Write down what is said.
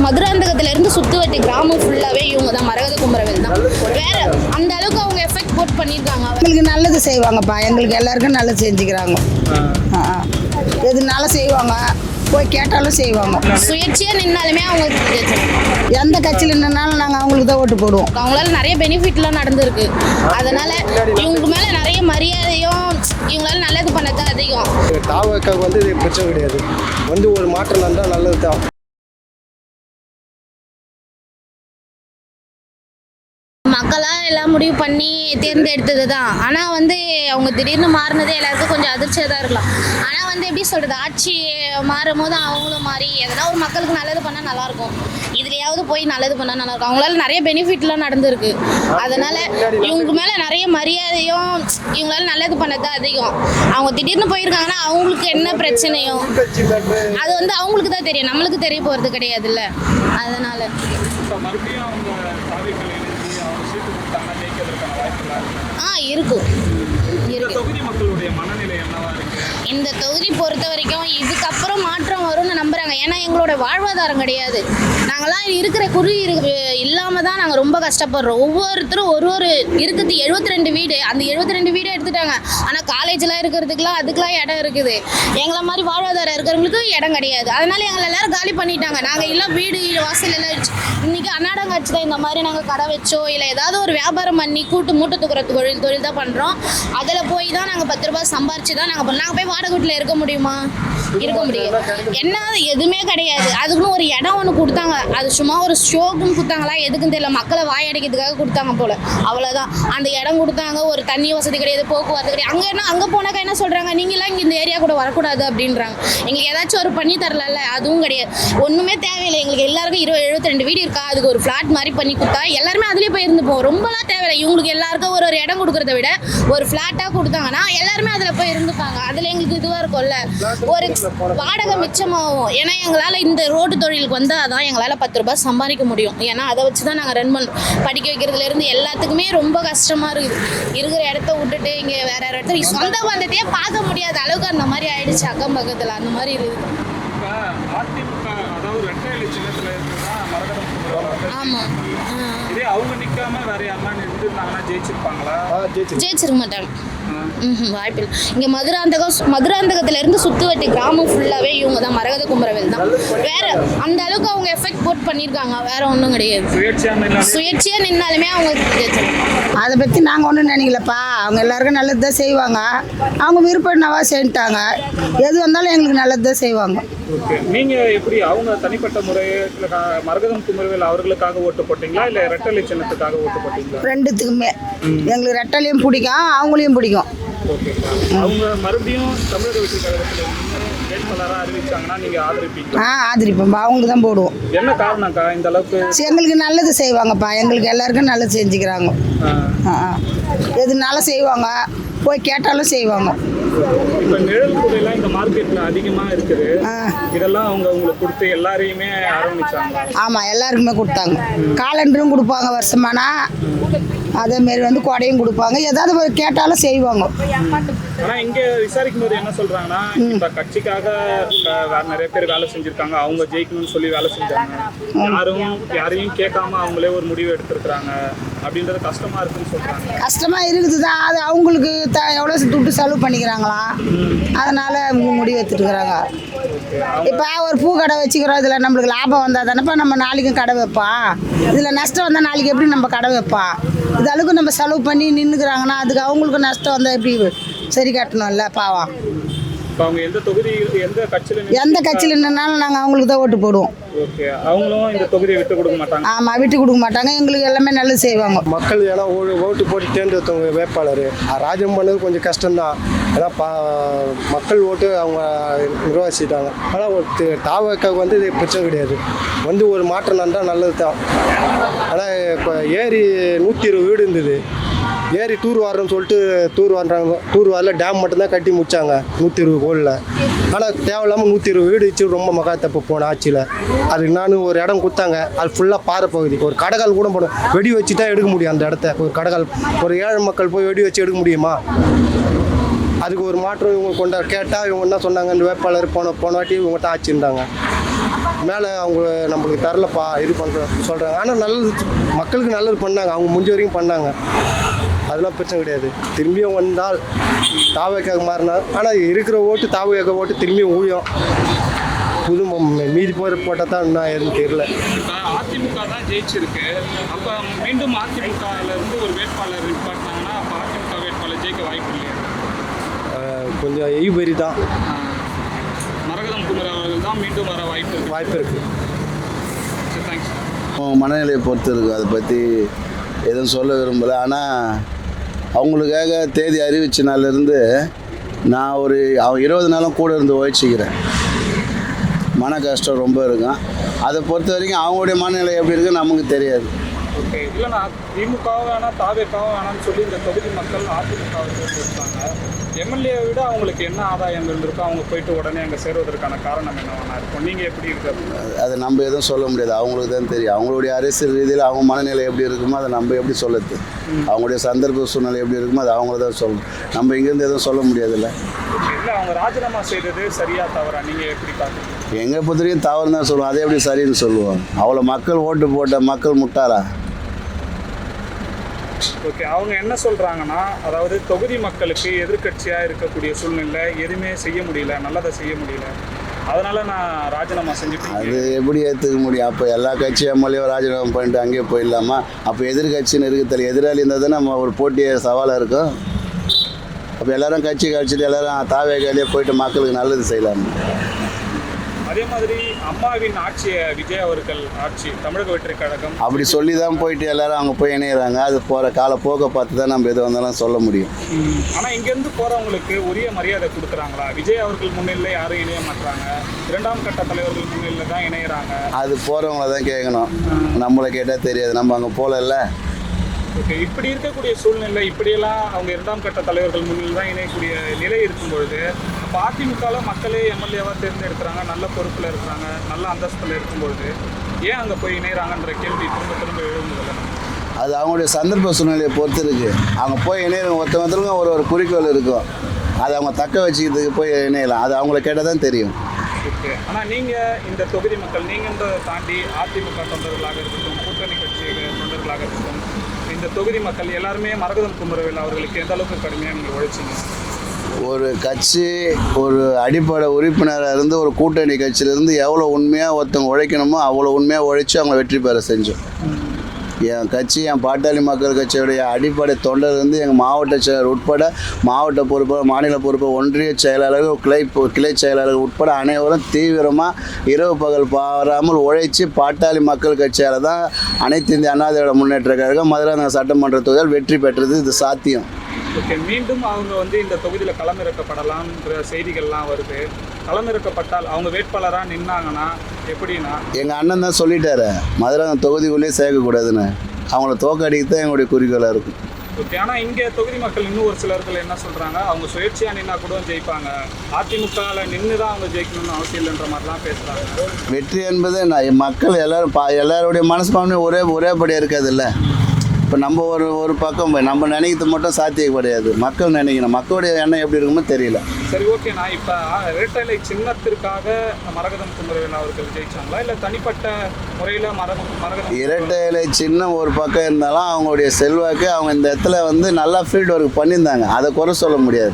மதுராந்தகத்திலேருந்து சுற்றுவட்டி கிராமம் ஃபுல்லாகவே இவங்க தான், மரகத குமரவேல் தான். வேற அந்த அளவுக்கு அவங்க எஃபெக்ட் போட்டு பண்ணியிருக்காங்க. எங்களுக்கு நல்லது செய்வாங்கப்பா, எங்களுக்கு எல்லாருக்கும் நல்லது செஞ்சுக்கிறாங்க. எதுனாலும் செய்வாங்க, போய் கேட்டாலும் செய்வாங்க. சுயேட்சையாக நின்னாலுமே அவங்க எந்த கட்சியில் நின்னாலும் நாங்கள் அவங்களுக்கு தான் ஓட்டு போடுவோம். அவங்களால நிறைய பெனிஃபிட்லாம் நடந்திருக்கு. அதனால இவங்க மேலே நிறைய மரியாதையும் இவங்களால நல்லது பண்ணது அதிகம். தாவக்காவுக்கு வந்து இது பிரச்சனை கிடையாது, வந்து ஒரு மாற்றம் நடந்தால் நல்லது தான். மக்களாக எல்லாம் முடிவு பண்ணி தேர்ந்தெடுத்தது தான். ஆனால் வந்து அவங்க திடீர்னு மாறினதே எல்லாருக்கும் கொஞ்சம் அதிர்ச்சியாக தான் இருக்கலாம். ஆனால் வந்து எப்படி சொல்கிறது, ஆட்சி மாறும் போது அவங்களும் மாறி எதனா ஒரு மக்களுக்கு நல்லது பண்ணால் நல்லாயிருக்கும். இதுலையாவது போய் நல்லது பண்ணால் நல்லாயிருக்கும். அவங்களால நிறைய பெனிஃபிட்லாம் நடந்திருக்கு. அதனால் இவங்க மேலே நிறைய மரியாதையும் இவங்களால நல்லது பண்ணது தான் அதிகம். அவங்க திடீர்னு போயிருக்காங்கன்னா அவங்களுக்கு என்ன பிரச்சனையோ அது வந்து அவங்களுக்கு தான் தெரியும், நம்மளுக்கு தெரிய போகிறது கிடையாதுல்ல. அதனால் இருக்கும். இந்த தொகுதி பொறுத்த வரைக்கும் இதுக்கப்புறம் மாற்றம் வரும்னு நம்புறாங்க. ஏன்னா எங்களோட வாழ்வாதாரம் கிடையாது. நாங்களாம் இருக்கிற இல்லாமல் தான் நாங்கள் ரொம்ப கஷ்டப்படுறோம். ஒவ்வொருத்தரும் ஒரு இருக்கிறது 72 வீடு, அந்த 72 வீடு எடுத்துட்டாங்க. ஆனால் காலேஜெலாம் இருக்கிறதுக்குலாம் அதுக்கெலாம் இடம் இருக்குது. எங்களை மாதிரி வாழ்வாதாரம் இருக்கிறவங்களுக்கு இடம் கிடையாது. அதனால எங்களை எல்லாரும் காலி பண்ணிட்டாங்க. நாங்கள் எல்லாம் வீடு வாசல் எல்லாம் வச்சு இன்றைக்கி அன்னாடங்காட்சி தான். இந்த மாதிரி நாங்கள் கடை வச்சோ இல்லை ஏதாவது ஒரு வியாபாரம் பண்ணி மூட்டை தூக்குற தொழில் தான் பண்ணுறோம். அதில் போய் தான் நாங்கள் 10 ரூபாய் சம்பாரிச்சு தான் நாங்கள் போய் வாடகை வீட்டில் இருக்க முடியுமா? இருக்க முடியும். என்ன எதுவுமே கிடையாது. அதுக்குன்னு ஒரு இடம் ஒன்று கொடுத்தாங்க, அது சும்மா ஒரு ஷோக்குன்னு கொடுத்தாங்களா எதுக்குன்னு தெரியல, மக்களை வாயடிக்கிறதுக்காக கொடுத்தாங்க போல், அவ்வளோதான். அந்த இடம் கொடுத்தாங்க, ஒரு தண்ணி வசதி கிடையாது, போக்குவரத்து கிடையாது. அங்கே போனாக்கா என்ன சொல்கிறாங்க, நீங்களாம் இங்கே இந்த ஏரியா கூட வரக்கூடாது அப்படின்றாங்க. எங்களுக்கு ஏதாச்சும் ஒரு பண்ணி தரல, அதுவும் கிடையாது. ஒன்றுமே தேவையில்லை. எங்களுக்கு எல்லாருக்கும் 72 வீடு இருக்கா, அதுக்கு ஒரு ஃப்ளாட் மாதிரி பண்ணி கொடுத்தா எல்லாருமே அதுலேயே போய் இருந்துப்போம். ரொம்பலாம் தேவையில்லை. இவங்களுக்கு எல்லாருக்கும் ஒரு இடம் கொடுக்குறத விட ஒரு ஃப்ளாட்டாக கொடுத்தாங்கன்னா எல்லாருமே அதில் போய் இருந்துப்பாங்க. அதில் எங்களுக்கு இதுவாக இருக்கும்ல, ஒரு வாடகை மிச்சமாகும். ஏன்னா எங்களால் இந்த ரோடு தொழிலுக்கு வந்தால் தான் எங்களால் 10 ரூபாய் சம்பாதிக்க முடியும். ஏன்னா அதை வச்சு தான் நாங்கள் ரன் பண்ணுறோம். படிக்க வைக்கிறதுலேருந்து எல்லாத்துக்குமே ரொம்ப கஷ்டமாக இருக்குது. இருக்கிற இடத்த விட்டுட்டு இங்கே வேற இடத்துல சொந்த பந்தத்தையே பார்க்க முடியாத அளவுக்கு அந்த மாதிரி ஆயிடுச்சு. அக்கம் பக்கத்தில் அந்த மாதிரி இருக்குது. ஆமாம், ஜெயிச்சிருக்க மாட்டாங்க. வாய்ப்பில்லை. இங்கே மதுராந்தகத்திலேருந்து சுற்றுவட்டி கிராமம் ஃபுல்லாகவே இவங்க தான், மரகத குமரவேல் தான். வேற அந்த அளவுக்கு அவங்க எஃபெக்ட் போட்டு பண்ணியிருக்காங்க. வேற ஒன்றும் கிடையாது. சுயேட்சையாக நின்னாலுமே அவங்க அதை பற்றி நாங்கள் ஒன்றும் நினைக்கலப்பா. அவங்க எல்லாருக்கும் நல்லது தான் செய்வாங்க. அவங்க விருப்பம்னாவா செஞ்சுட்டாங்க. எது வந்தாலும் எங்களுக்கு நல்லது தான் செய்வாங்க. நீங்கள் எப்படி அவங்க தனிப்பட்ட முறையில் மரகதம் குமரவேல் அவர்களுக்காக ஓட்டு போட்டீங்களா இல்லை ரெட்டலை சின்னத்துக்காக ஓட்டு போட்டீங்களா? ரெண்டுத்துக்குமே எங்களுக்கு ரெட்டலையும் பிடிக்கும், அவங்களையும் பிடிக்கும். அவங்க மறுபடியும் தமிழக வெற்றி கழகத்தில் வேட்பாளராக அறிவிச்சாங்கன்னா நீங்கள் ஆதரிப்பீங்களா? ஆதரிப்போம்ப்பா, அவங்களுக்கு தான் போடுவோம். என்ன காரணம்க்கா இந்த அளவுக்கு? எங்களுக்கு நல்லது செய்வாங்கப்பா, எங்களுக்கு எல்லாருக்கும் நல்லது செஞ்சுக்கிறாங்க. எதுனாலும் செய்வாங்க, போய் கேட்டாலும் செய்வாங்க. இப்போ நிழல் குடையெல்லாம் இந்த மார்க்கெட்டில் அதிகமாக இருக்குது. இதெல்லாம் அவங்க உங்களுக்கு கொடுத்து எல்லாரையுமே ஆரம்பிச்சாங்க? ஆமாம், எல்லாருக்குமே கொடுத்தாங்க. காலண்டரும் கொடுப்பாங்க வருஷமானா, அதேமாரி வந்து கொடையும் கொடுப்பாங்க. ஏதாவது கேட்டாலும் செய்வாங்க. ஆனால் இங்கே விசாரிக்கும் போது என்ன சொல்கிறாங்கன்னா, இப்போ கட்சிக்காக நிறைய பேர் வேலை செஞ்சுருக்காங்க, அவங்க ஜெயிக்கணும்னு சொல்லி வேலை செஞ்சாங்க, யாரையும் கேட்காம அவங்களே ஒரு முடிவு எடுத்துருக்குறாங்க அப்படின்றது கஷ்டமாக இருக்குன்னு சொல்கிறாங்க. கஷ்டமாக இருக்குது தான். அது அவங்களுக்கு எவ்வளோ துட்டு செலவு பண்ணிக்கிறாங்களா, அதனால் அவங்க முடிவு எடுத்துட்டுருக்குறாங்க. இப்போ ஒரு பூ கடை வச்சுக்கிறோம், இதில் நம்மளுக்கு லாபம் வந்தால் தானேப்பா நம்ம நாளைக்கும் கடை வைப்போம். இதில் நஷ்டம் வந்தால் நாளைக்கு எப்படி நம்ம கடை வைப்போம்? இது அளவுக்கு நம்ம செலவு பண்ணி நின்றுக்கிறாங்கன்னா அதுக்கு அவங்களுக்கு நஷ்டம் வந்தால் எப்படி சரி கட்டணும்ல, பாவம். அவங்க எந்த கட்சியில் நின்னாலும் நாங்கள் அவங்களுக்கு தான் ஓட்டு போடுவோம். அவங்களும் இந்த தொகுதியை விட்டு கொடுக்க மாட்டாங்க. ஆமாம், விட்டு கொடுக்க மாட்டாங்க. எங்களுக்கு எல்லாமே நல்லது செய்வாங்க. மக்கள் ஏன்னா ஓட்டு போட்டு தேர்ந்தெடுத்தவங்க வேட்பாளர் ராஜ்யம் பண்ணது கொஞ்சம் கஷ்டம்தான். ஏன்னா மக்கள் ஓட்டு அவங்க நிர்வகிச்சிட்டாங்க. ஆனால் தாவக்காவுக்கு வந்து இது பிரச்சனை கிடையாது, வந்து ஒரு மாற்றம் நடந்தால் நல்லது தான். ஆனால் இப்போ ஏரி 120 வீடு இருந்தது, ஏரி டூர் வாரம்னு சொல்லிட்டு டூர் வரல, டேம் மட்டும்தான் கட்டி முடிச்சாங்க 120 கோடியில். ஆனால் தேவையில்லாமல் 120 வீடு வச்சு ரொம்ப மகா தப்பு போன ஆட்சியில். அதுக்கு நான் ஒரு இடம் கொடுத்தாங்க, அது ஃபுல்லாக பாறை பகுதி. ஒரு கடைகால் கூட போடும், வெடி வச்சு தான் எடுக்க முடியும் அந்த இடத்த. ஒரு கடைகால் ஒரு ஏழை மக்கள் போய் வெடி வச்சு எடுக்க முடியுமா? அதுக்கு ஒரு மாற்றம் இவங்க கேட்டால் இவங்க என்ன சொன்னாங்க, இந்த வேட்பாளர் போன வாட்டி இவங்ககிட்ட ஆட்சிருந்தாங்க. மேலே அவங்க நம்மளுக்கு தரலப்பா இது பண்ணுறோம் சொல்கிறாங்க. ஆனால் நல்லது மக்களுக்கு நல்லது பண்ணாங்க, அவங்க முடிஞ்ச வரைக்கும் பண்ணாங்க, அதெல்லாம் பிரச்சனை கிடையாது. திரும்பியும் வந்தால் தாவக்காக மாறினா, ஆனால் இருக்கிற ஓட்டு தாவக்காக ஓட்டு திரும்பியும் ஊழியம் புது மீதி போட்டால் தான் என்ன ஏதுன்னு தெரியல. இப்போ அதிமுக தான் ஜெயிச்சிருக்கு. அப்போ மீண்டும் அதிமுகலேருந்து ஒரு வேட்பாளர் நிப்பாட்டினாங்கன்னா அப்போ அதிமுக வேட்பாளர் ஜெயிக்க வாய்ப்பு இல்லையா? கொஞ்சம் எய்பறி தான். மரகதம் குமரன் அவர்கள் தான் மீண்டும் வர வாய்ப்பு இருக்குது. சரி, தேங்க்ஸ். மனநிலையை பொறுத்து இருக்குது, அதை பற்றி எதுவும் சொல்ல விரும்பலை. ஆனால் அவங்களுக்காக தேதி அறிவிச்ச நாள்லேருந்து நான் அவன் 20 நாளும் கூட இருந்து உழைச்சிக்கிறேன். மன கஷ்டம் ரொம்ப இருக்கும். அதை பொறுத்த வரைக்கும் அவங்களுடைய மனநிலை எப்படி இருக்குன்னு நமக்கு தெரியாது. ஓகே, இல்லைண்ணா திமுகவும் வேணாம் தாவேக்காவும் வேணாம்னு சொல்லி இந்த தொகுதி மக்கள் அதிமுகவை தேர்ந்தெடுத்தாங்க. எம்எல்ஏவை விட அவங்களுக்கு என்ன ஆதாயம் இருந்திருக்கோ அவங்க போயிட்டு உடனே அங்கே சேருவதற்கான காரணம் என்னவா இருக்கும்? நீங்கள் எப்படி இருக்கிறது? அதை நம்ம எதுவும் சொல்ல முடியாது, அவங்களுக்கு தான் தெரியும். அவங்களுடைய அரசியல் ரீதியில் அவங்க மனநிலை எப்படி இருக்குமோ அதை நம்ம எப்படி சொல்லுது, அவங்களுடைய சந்தர்ப்ப சூழ்நிலை எப்படி இருக்குமோ அதை அவங்கள தான் சொல்லணும். நம்ம இங்கேருந்து எதுவும் சொல்ல முடியாதுல்ல. இல்லை, அவங்க ராஜினாமா செய்தது சரியா தவறா நீங்கள் எப்படி பார்க்குறீங்க? எங்கே பொறுத்த வரைக்கும் தவறு தான் சொல்லுவோம், அதை எப்படி சரின்னு சொல்லுவோம்? அவ்வளோ மக்கள் ஓட்டு போட்ட மக்கள் முட்டாளா? ஓகே, அவங்க என்ன சொல்கிறாங்கன்னா, அதாவது தொகுதி மக்களுக்கு எதிர்க்கட்சியாக இருக்கக்கூடிய சூழ்நிலை எதுவுமே செய்ய முடியல, நல்லதை செய்ய முடியல, அதனால் நான் ராஜினாமா செஞ்சுட்டு. அது எப்படி ஏற்றுக்க முடியும்? அப்போ எல்லா கட்சி எம்எல்ஏவும் ராஜினாமா பண்ணிட்டு அங்கேயே போயிடலாமா? அப்போ எதிர்கட்சின்னு இருக்கு தெரியல, எதிராளி இருந்தால் தான் நம்ம ஒரு போட்டியை சவாலாக இருக்கும். அப்போ எல்லோரும் கட்சி கழிச்சிட்டு எல்லோரும் தாவேக்காலேயே போயிட்டு மக்களுக்கு நல்லது செய்யலாம். அதே மாதிரி அம்மாவின் ஆட்சியை விஜய் அவர்கள் ஆட்சி தமிழக வெற்றி கழகம் அப்படி சொல்லி தான் போயிட்டு எல்லாரும் அவங்க போய் இணையிறாங்க. அது போகிற காலப்போக்கை பார்த்து தான் நம்ம எது வந்தாலும் சொல்ல முடியும். ஆனால் இங்கேருந்து போகிறவங்களுக்கு உரிய மரியாதை கொடுக்குறாங்களா? விஜய் அவர்கள் முன்னிலையில் யாரும் இணைய மாட்டாங்க, 2ஆம் கட்ட தலைவர்கள் முன்னிலையில் தான் இணையிறாங்க. அது போகிறவங்கள தான் கேட்கணும், நம்மளை கேட்டால் தெரியாது, நம்ம அங்கே போகல. ஓகே, இப்படி இருக்கக்கூடிய சூழ்நிலை, இப்படியெல்லாம் அவங்க 2ஆம் கட்ட தலைவர்கள் முன்னிலையில் தான் இணையக்கூடிய நிலை இருக்கும்பொழுது இப்போ அதிமுகவில் மக்களே எம்எல்ஏவாக தேர்ந்தெடுக்கிறாங்க, நல்ல பொறுப்பில் இருக்கிறாங்க, நல்ல அந்தஸ்தில் இருக்கும்பொழுது ஏன் அங்கே போய் இணைகிறாங்கன்ற கேள்வி திரும்ப திரும்ப எழுதுதில்லை. அது அவங்களுடைய சந்தர்ப்ப சூழ்நிலையை பொறுத்து இருக்குது. அவங்க போய் இணைய ஒருத்தவங்களுக்கும் ஒரு குறிக்கோள் இருக்கும், அதை அவங்க தக்க வச்சுக்கிறதுக்கு போய் இணையலாம். அது அவங்கள கேட்டால் தான் தெரியும். ஓகே, ஆனால் நீங்கள் இந்த தொகுதி மக்கள் நீங்கன்றதை தாண்டி அதிமுக தொண்டர்களாக இருக்கட்டும், கூட்டணி கட்சி தொண்டர்களாக இருக்கட்டும், இந்த தொகுதி மக்கள் எல்லாருமே மரகதம் குமரவேல் அவர்களுக்கு எந்த அளவுக்கு கடுமையாக நீங்கள் உழைச்சிங்க? ஒரு கட்சி ஒரு அடிப்படை உறுப்பினராக இருந்து ஒரு கூட்டணி கட்சியிலேருந்து எவ்வளோ உண்மையாக ஒருத்தவங்க உழைக்கணுமோ அவ்வளோ உண்மையாக உழைச்சி அவங்க வெற்றி பெற செஞ்சோம். என் கட்சி, என் பாட்டாளி மக்கள் கட்சியுடைய அடிப்படை தொண்டர் இருந்து எங்கள் மாவட்ட செயலர் உட்பட மாவட்ட பொறுப்பு, மாநில பொறுப்பு, ஒன்றிய செயலாளர்கள், கிளை செயலாளர்கள் உட்பட அனைவரும் தீவிரமாக இரவு பகல் பாராமல் உழைச்சி பாட்டாளி மக்கள் கட்சியால் தான் அனைத்து இந்திய அண்ணா திராவிட முன்னேற்ற கழகம் மதுராந்தகம் சட்டமன்ற தொகுதியில் வெற்றி பெற்றது. இது சாத்தியம். ஓகே, மீண்டும் அவங்க இந்த தொகுதியில் களமிறக்கப்படலாம்ன்ற செய்திகள்லாம் வருது. களமிறக்கப்பட்டால் அவங்க வேட்பாளராக நின்னாங்கன்னா எப்படின்னா? எங்கள் அண்ணன் தான் சொல்லிட்டாரு, மதுராந்தகம் தொகுதிக்குள்ளேயே சேர்க்கக்கூடாதுன்னு. அவங்கள தோக்கடிக்க தான் எங்களுடைய குறிக்கோளாக இருக்கும். ஓகே, ஆனால் இங்கே தொகுதி மக்கள் இன்னும் ஒரு சிலர்கள் என்ன சொல்கிறாங்க, அவங்க சுயேட்சையாக நின்னா கூட ஜெயிப்பாங்க, அதிமுகவில் நின்று தான் அவங்க ஜெயிக்கணும்னு அவசியம் இல்லைன்ற மாதிரிலாம் பேசுகிறாங்க. வெற்றி என்பது மக்கள் எல்லாருடைய மனசுபான்மை ஒரேபடியாக இருக்காதுல்ல. இப்போ நம்ம ஒரு பக்கம் நம்ம நினைக்கிறது மட்டும் சாத்தியம் கிடையாது, மக்கள் நினைக்கணும். மக்களுடைய எண்ணம் எப்படி இருக்குமோ தெரியல. சரி, ஓகே, நான் இப்போ இரட்டை சின்னத்திற்காக மரகதம் குமரவேல் அவர்கள் ஜெயிச்சாங்களா, இல்லை தனிப்பட்ட முறையில் மரகதம்? இரட்டை இலை சின்னம் ஒரு பக்கம் இருந்தாலும் அவங்களுடைய செல்வாக்கு, அவங்க இந்த இடத்துல நல்லா ஃபீல்டு ஒர்க் பண்ணியிருந்தாங்க, அதை குறை சொல்ல முடியாது.